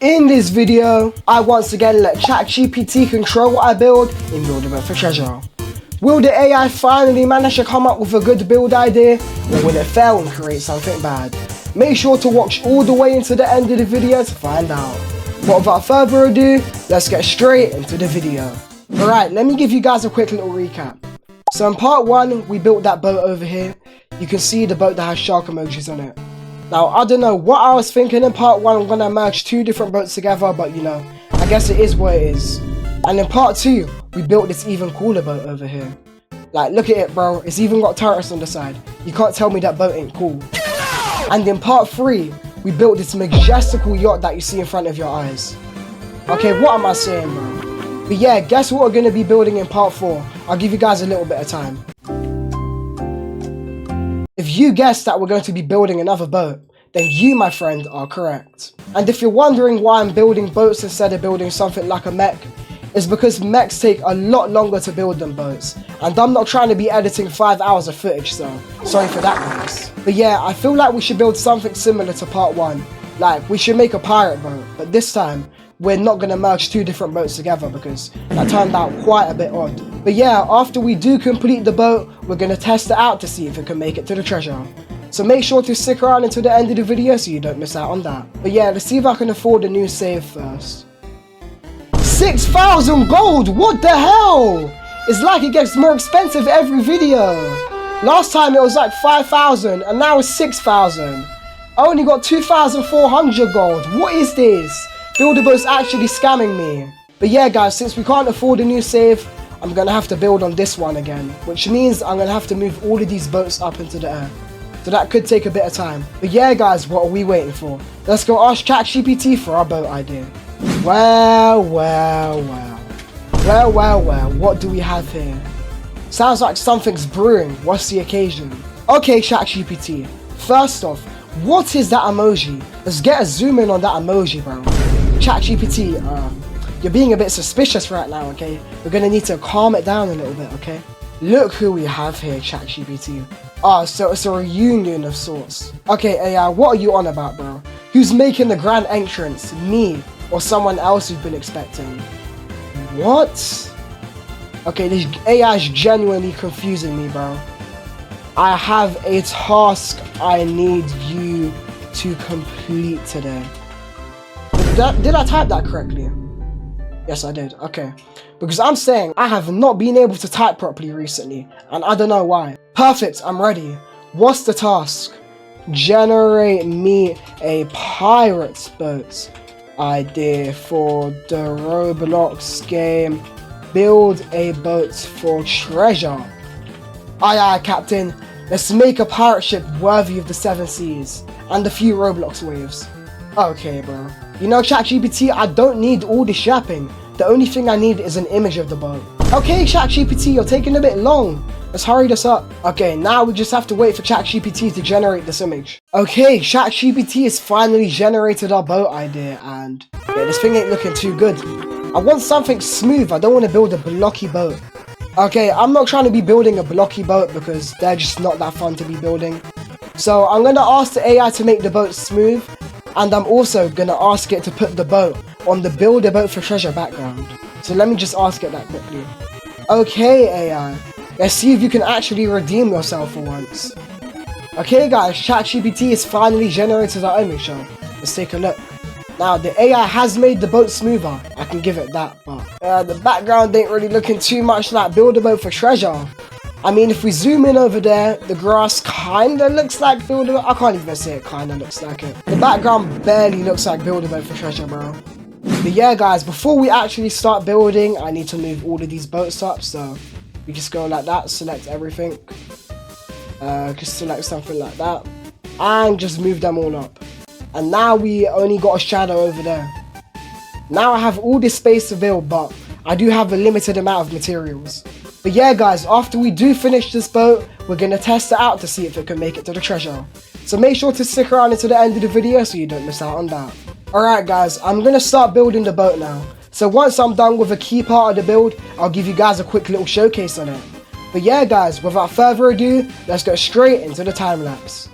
In this video, I once again let Chat GPT control what I build in Buildaboat for Treasure. Will the AI finally manage to come up with a good build idea, or will it fail and create something bad? Make sure to watch all the way into the end of the video to find out. But without further ado, let's get straight into the video. Alright, let me give you guys a quick little recap. So in part 1, we built that boat over here. You can see the boat that has shark emojis on it. Now, I don't know what I was thinking in part 1, I'm going to merge two different boats together, but you know, I guess it is what it is. And in part 2, we built this even cooler boat over here. Like, look at it, bro, it's even got turrets on the side. You can't tell me that boat ain't cool. And in part 3, we built this majestical yacht that you see in front of your eyes. Okay, what am I saying, bro? But yeah, guess what we're going to be building in part 4? I'll give you guys a little bit of time. If you guessed that we're going to be building another boat, then you, my friend, are correct. And if you're wondering why I'm building boats instead of building something like a mech, it's because mechs take a lot longer to build than boats. And I'm not trying to be editing 5 hours of footage, so sorry for that, guys. But yeah, I feel like we should build something similar to part 1. Like, we should make a pirate boat, but this time, we're not going to merge two different boats together because that turned out quite a bit odd. But yeah, after we do complete the boat, we're going to test it out to see if it can make it to the treasure. So make sure to stick around until the end of the video so you don't miss out on that. But yeah, let's see if I can afford a new save first. 6,000 gold! What the hell? It's like it gets more expensive every video. Last time it was like 5,000 and now it's 6,000. I only got 2,400 gold. What is this? Buildaboat's actually scamming me. But yeah, guys, since we can't afford a new save, I'm gonna have to build on this one again, which means I'm gonna have to move all of these boats up into the air. So that could take a bit of time. But yeah, guys, what are we waiting for? Let's go ask Chat GPT for our boat idea. Well, what do we have here? Sounds like something's brewing. What's the occasion? Okay, Chat GPT. First off, what is that emoji? Let's get a zoom in on that emoji, bro. Chat GPT, you're being a bit suspicious right now, okay? We're gonna need to calm it down a little bit, okay? Look who we have here, Chat GPT. So it's a reunion of sorts. Okay, AI, what are you on about, bro? Who's making the grand entrance? Me or someone else you've been expecting? What? Okay, this AI is genuinely confusing me, bro. I have a task I need you to complete today. Did I type that correctly? Yes, I did. Okay. Because I'm saying I have not been able to type properly recently, and I don't know why. Perfect, I'm ready. What's the task? Generate me a pirate boat idea for the Roblox game. Build a boat for treasure. Aye aye, Captain. Let's make a pirate ship worthy of the 7 seas and a few Roblox waves. Okay, bro. You know, ChatGPT, I don't need all this yapping. The only thing I need is an image of the boat. Okay, ChatGPT, you're taking a bit long. Let's hurry this up. Okay, now we just have to wait for ChatGPT to generate this image. Okay, ChatGPT has finally generated our boat idea, and yeah, this thing ain't looking too good. I want something smooth. I don't want to build a blocky boat. Okay, I'm not trying to be building a blocky boat because they're just not that fun to be building. So I'm going to ask the AI to make the boat smooth, and I'm also going to ask it to put the boat on the Buildaboat for Treasure background. So let me just ask it that quickly. Okay, AI, let's see if you can actually redeem yourself for once. Okay guys, ChatGPT is finally generated our image, so let's take a look. Now, the AI has made the boat smoother, I can give it that, but the background ain't really looking too much like Buildaboat for Treasure. I mean, if we zoom in over there, the grass kinda looks like Buildaboat. I can't even say it kinda looks like it. The background barely looks like Buildaboat for Treasure, bro. But yeah, guys, before we actually start building, I need to move all of these boats up, so we just go like that, select everything. Just select something like that, and just move them all up. And now we only got a shadow over there. Now I have all this space to build, but I do have a limited amount of materials. But yeah, guys, after we do finish this boat, we're going to test it out to see if it can make it to the treasure. So make sure to stick around until the end of the video so you don't miss out on that. Alright guys, I'm going to start building the boat now. So once I'm done with a key part of the build, I'll give you guys a quick little showcase on it. But yeah guys, without further ado, let's go straight into the time lapse.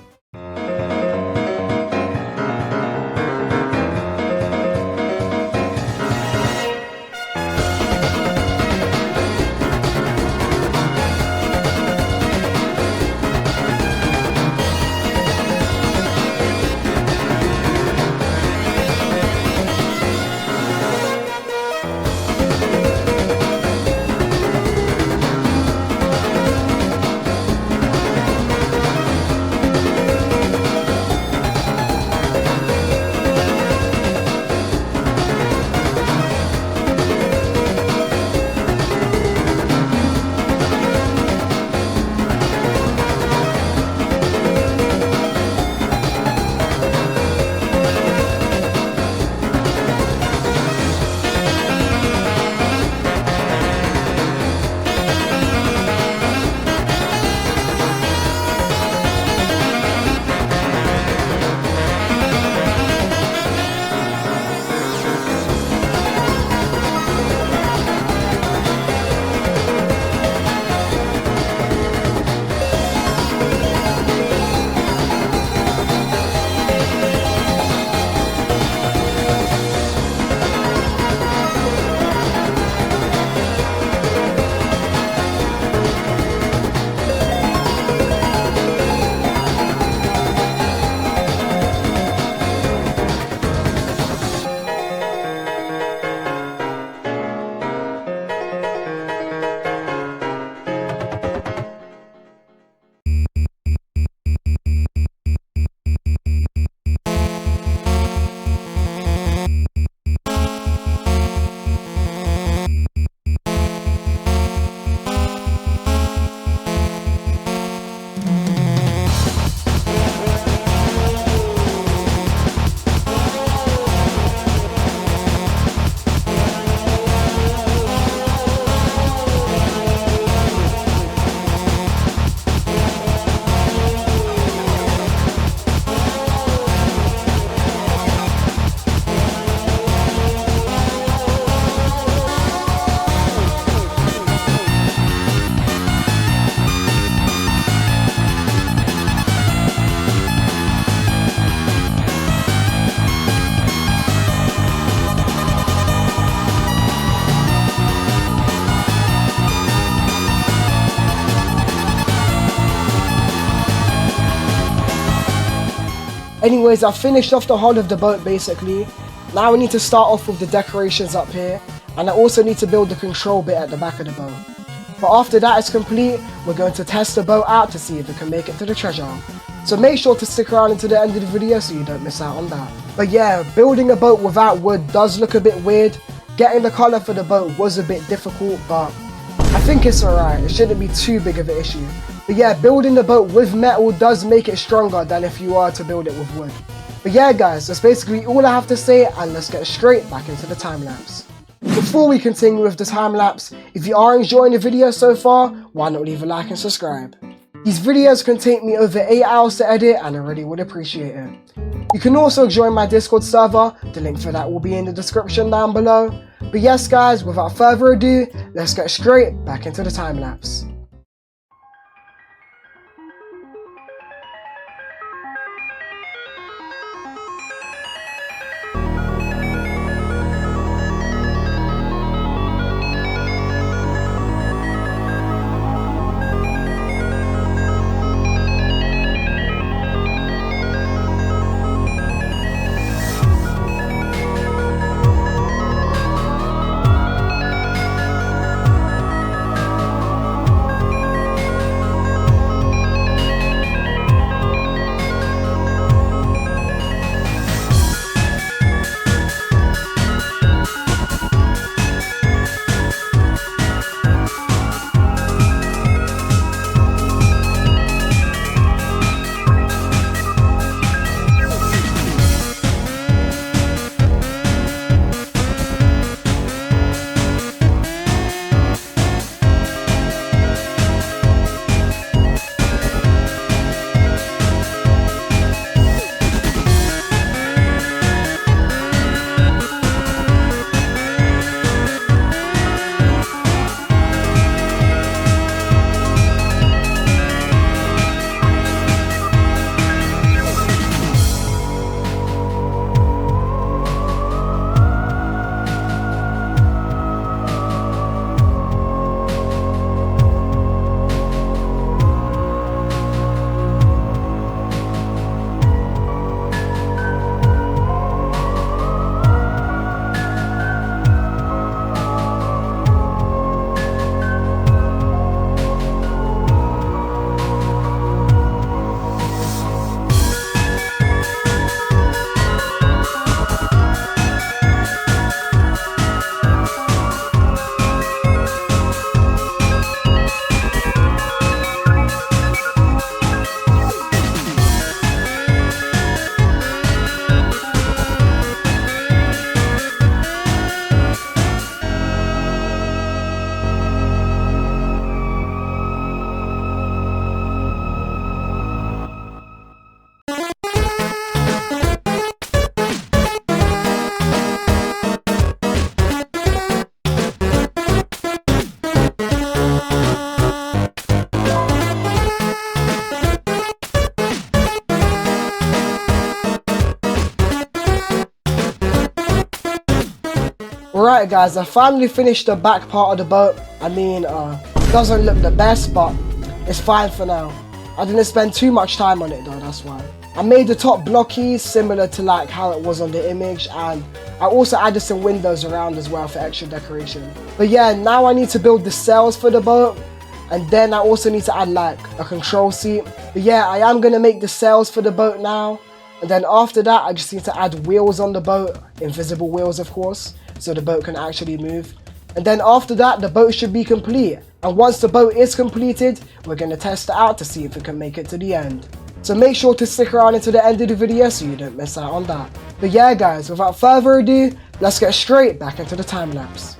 Anyways, I've finished off the hull of the boat basically. Now we need to start off with the decorations up here, and I also need to build the control bit at the back of the boat. But after that is complete, we're going to test the boat out to see if it can make it to the treasure. So make sure to stick around until the end of the video so you don't miss out on that. But yeah, building a boat without wood does look a bit weird. Getting the colour for the boat was a bit difficult, but I think it's alright. It shouldn't be too big of an issue. But yeah, building the boat with metal does make it stronger than if you were to build it with wood. But yeah guys, that's basically all I have to say, and let's get straight back into the time lapse. Before we continue with the time lapse, if you are enjoying the video so far, why not leave a like and subscribe? These videos can take me over 8 hours to edit, and I really would appreciate it. You can also join my Discord server, the link for that will be in the description down below. But yes guys, without further ado, let's get straight back into the time lapse. Alright guys, I finally finished the back part of the boat. I mean, it doesn't look the best, but it's fine for now. I didn't spend too much time on it though, that's why. I made the top blockies similar to like how it was on the image, and I also added some windows around as well for extra decoration. But yeah, now I need to build the sails for the boat, and then I also need to add like a control seat. But yeah, I am going to make the sails for the boat now, and then after that I just need to add wheels on the boat, invisible wheels of course, so the boat can actually move. And then after that, the boat should be complete. And once the boat is completed, we're going to test it out to see if it can make it to the end. So make sure to stick around until the end of the video so you don't miss out on that. But yeah guys, without further ado, let's get straight back into the time lapse.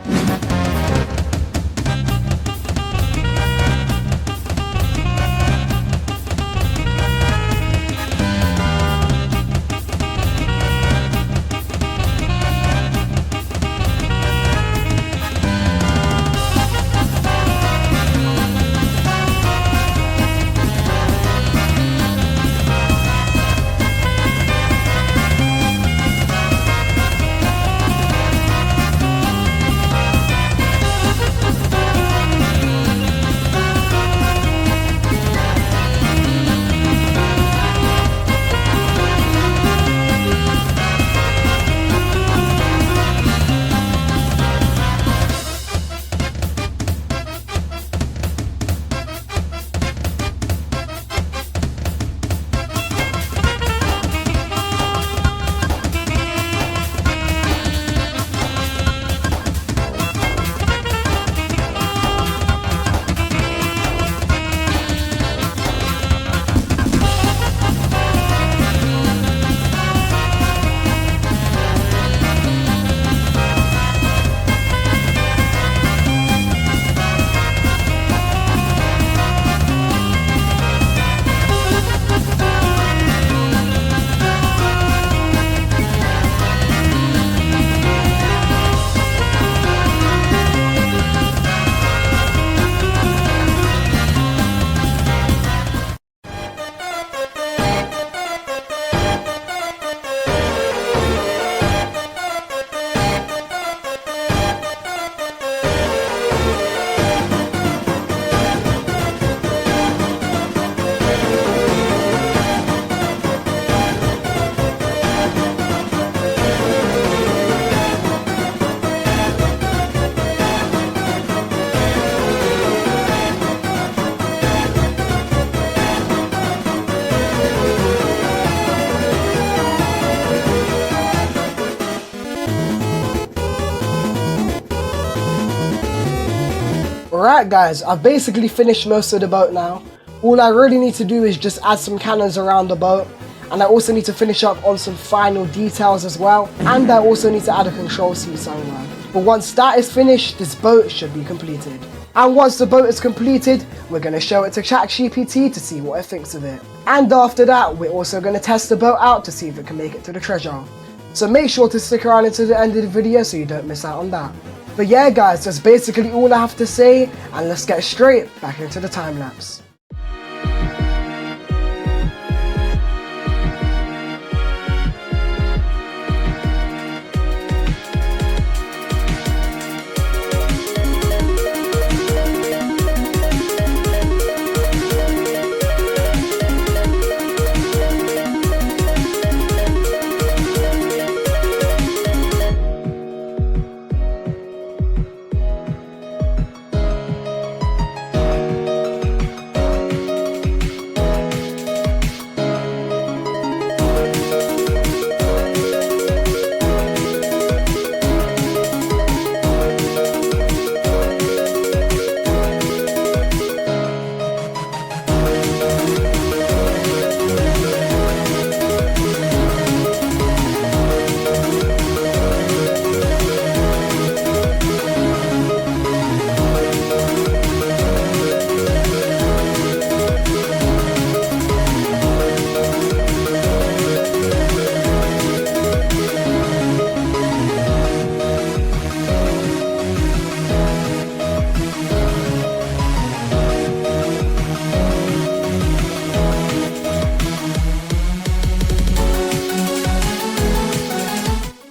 Alright guys, I've basically finished most of the boat now. All I really need to do is just add some cannons around the boat, and I also need to finish up on some final details as well, and I also need to add a control seat somewhere. But once that is finished, this boat should be completed. And once the boat is completed, we're going to show it to Chat GPT to see what it thinks of it. And after that, we're also going to test the boat out to see if it can make it to the treasure. So make sure to stick around until the end of the video so you don't miss out on that. But yeah guys, that's basically all I have to say, and let's get straight back into the time lapse.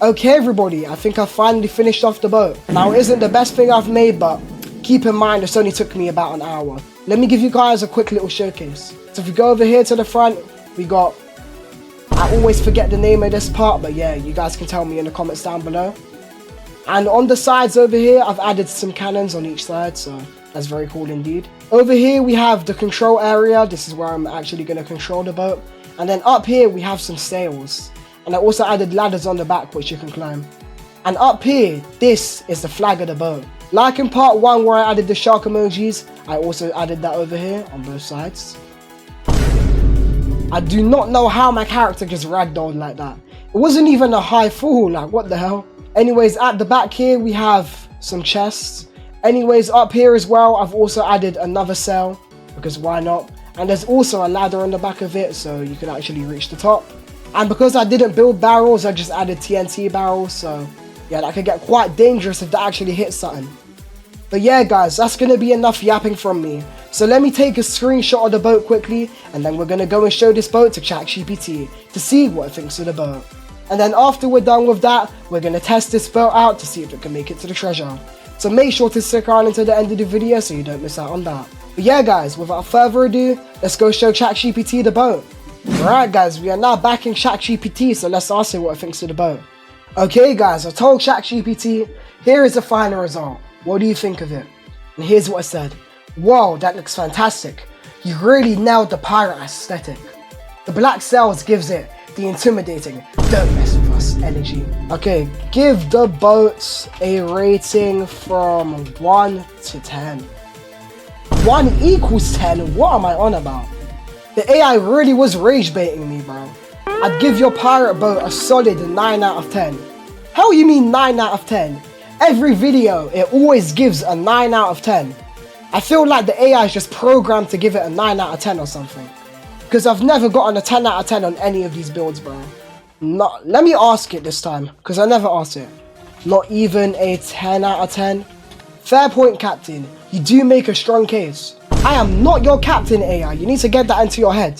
Okay everybody, I think I've finally finished off the boat. Now it isn't the best thing I've made, but keep in mind this only took me about an hour. Let me give you guys a quick little showcase. So if we go over here to the front, we got, I always forget the name of this part, but yeah, you guys can tell me in the comments down below. And on the sides over here, I've added some cannons on each side, so that's very cool indeed. Over here we have the control area. This is where I'm actually going to control the boat. And then up here we have some sails. And I also added ladders on the back which you can climb. And up here, this is the flag of the boat. Like in part 1 where I added the shark emojis, I also added that over here on both sides. I do not know how my character just ragdolled like that. It wasn't even a high fall, like what the hell. Anyways, at the back here we have some chests. Anyways, up here as well, I've also added another sail, because why not? And there's also a ladder on the back of it, so you can actually reach the top. And because I didn't build barrels, I just added TNT barrels, so yeah, that could get quite dangerous if that actually hits something. But yeah guys, that's going to be enough yapping from me. So let me take a screenshot of the boat quickly, and then we're going to go and show this boat to Chat GPT to see what it thinks of the boat. And then after we're done with that, we're going to test this boat out to see if it can make it to the treasure. So make sure to stick around until the end of the video so you don't miss out on that. But yeah guys, without further ado, let's go show Chat GPT the boat. Alright guys, we are now back in Chat GPT, so let's ask it what it thinks of the boat. Okay guys, I told Chat GPT, here is the final result. What do you think of it? And here's what I said. Whoa, that looks fantastic. You really nailed the pirate aesthetic. The black sails gives it the intimidating, don't mess with us energy. Okay, give the boats a rating from 1 to 10. 1 equals 10? What am I on about? The AI really was rage baiting me, bro. I'd give your pirate boat a solid 9 out of 10. Hell you mean 9 out of 10? Every video, it always gives a 9 out of 10. I feel like the AI is just programmed to give it a 9 out of 10 or something. Because I've never gotten a 10 out of 10 on any of these builds, bro. Let me ask it this time, because I never asked it. Not even a 10 out of 10? Fair point, Captain. You do make a strong case. I am not your captain, AI. You need to get that into your head.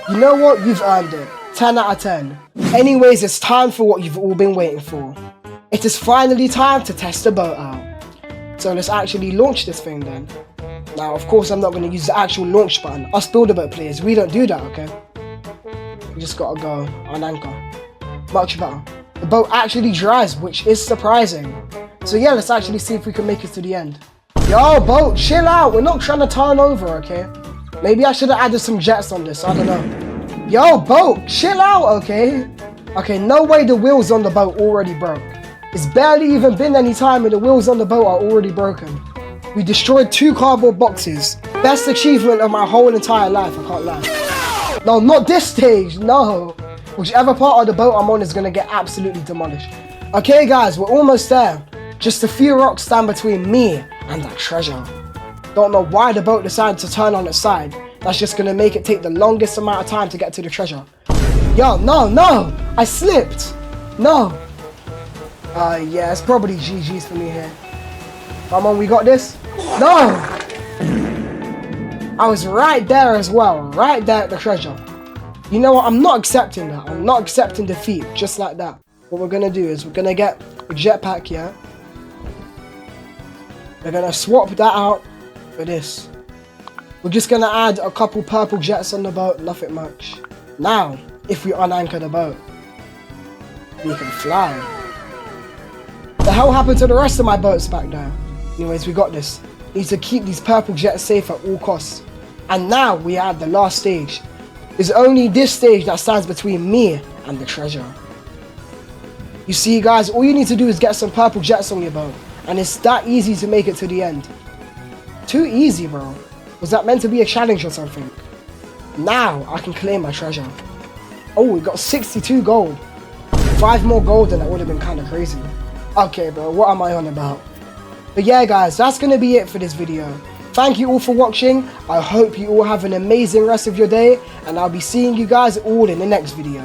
You know what? You've earned it. 10 out of 10. Anyways, it's time for what you've all been waiting for. It is finally time to test the boat out. So let's actually launch this thing then. Now, of course, I'm not going to use the actual launch button. Us buildaboat players, we don't do that, okay? We just gotta go on anchor. Much better. The boat actually drives, which is surprising. So yeah, let's actually see if we can make it to the end. Yo, boat, chill out. We're not trying to turn over, okay? Maybe I should have added some jets on this. I don't know. Yo, boat, chill out, okay? Okay, no way the wheels on the boat already broke. It's barely even been any time and the wheels on the boat are already broken. We destroyed 2 cardboard boxes. Best achievement of my whole entire life, I can't lie. No, not this stage, no. Whichever part of the boat I'm on is gonna get absolutely demolished. Okay guys, we're almost there. Just a few rocks stand between me and that treasure. Don't know why the boat decided to turn on its side. That's just gonna make it take the longest amount of time to get to the treasure. Yo, no, I slipped. No. Yeah, it's probably GG's for me here. Come on, we got this. No. I was right there as well, right there at the treasure. You know what, I'm not accepting that. I'm not accepting defeat, just like that. What we're gonna do is we're gonna get a jetpack here. We're gonna swap that out for this. We're just gonna add a couple purple jets on the boat, nothing much. Now, if we unanchor the boat, we can fly. The hell happened to the rest of my boats back there? Anyways, we got this. Need to keep these purple jets safe at all costs. And now we are at the last stage. It's only this stage that stands between me and the treasure. You see guys, all you need to do is get some purple jets on your boat. And it's that easy to make it to the end. Too easy, bro. Was that meant to be a challenge or something? Now I can claim my treasure. Oh, we got 62 gold. 5 more gold and that would have been kind of crazy. Okay bro, what am I on about? But yeah guys, that's going to be it for this video. Thank you all for watching. I hope you all have an amazing rest of your day. And I'll be seeing you guys all in the next video.